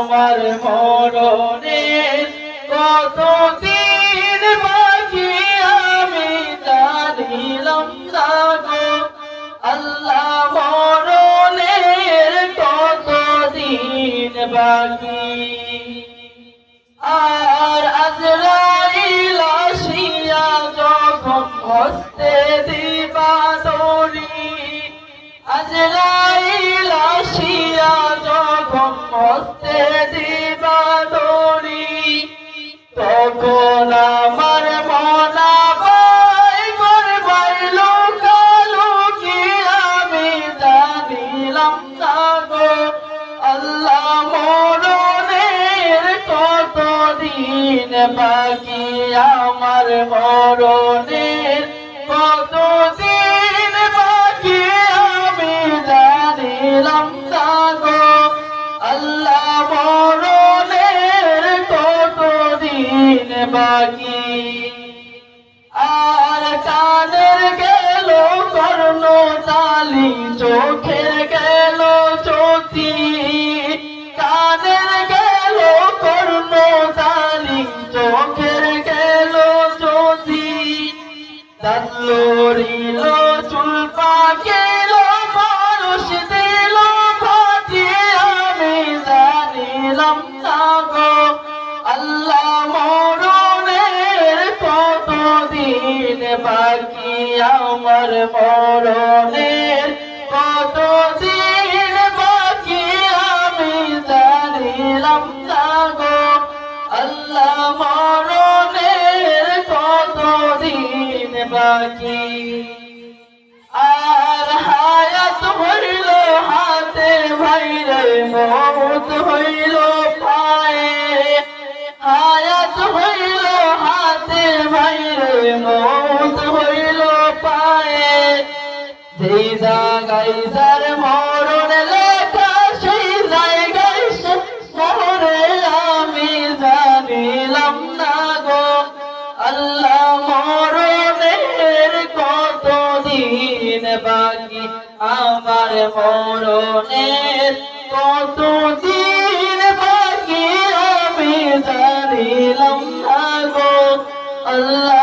আমার মরণের কতদিন বাকি আমি জানিলাম না গো আল্লাহ মরণের কতদিন বাকি আর আজরাইল আসিয়া যখন হস্তে দিবা দড়ি আজরাইল আসিয়া যখন হস্তে দিবা দড়ি তখন আমার মনা পায় করবাই লোকালুকি আমি জানিলাম না গো আল্লাহ মরণের কতদিন বাকি আমার মরণের কতদিন বাকি আমি জানিলাম না গো আল্লাহ মরণের কতদিন বাকি আর কানের গেল কর্ণ তালি চোখের গেল জ্যোতি কানের গেল কর্ণ তালি চোখের গেল জ্যোতি দাঁত লড়িল চুল পাকিল মানুষ দিল ফাটি আমি জানিলাম না গো আল্লাহ মরণের কতদিন বাকি আমার মরণের কতদিন বাকি আমি জানিলাম না গো আল্লাহ মরণের কতদিন বাকি আর হায়াত হইল হাতে ভাইরে মৌত হইল পায়ে হায়াত হইল হাতে ভাইরে মৌত হইল পায়ে যেই জায়গায় যার মরণ লেখা সেই জায়গায় মরে আমি জানিলাম না গো আল্লাহ মরণের কতদিন বাকি আমার মরণের কতদিন বাকি আমি জানিলাম না গো আল্লাহ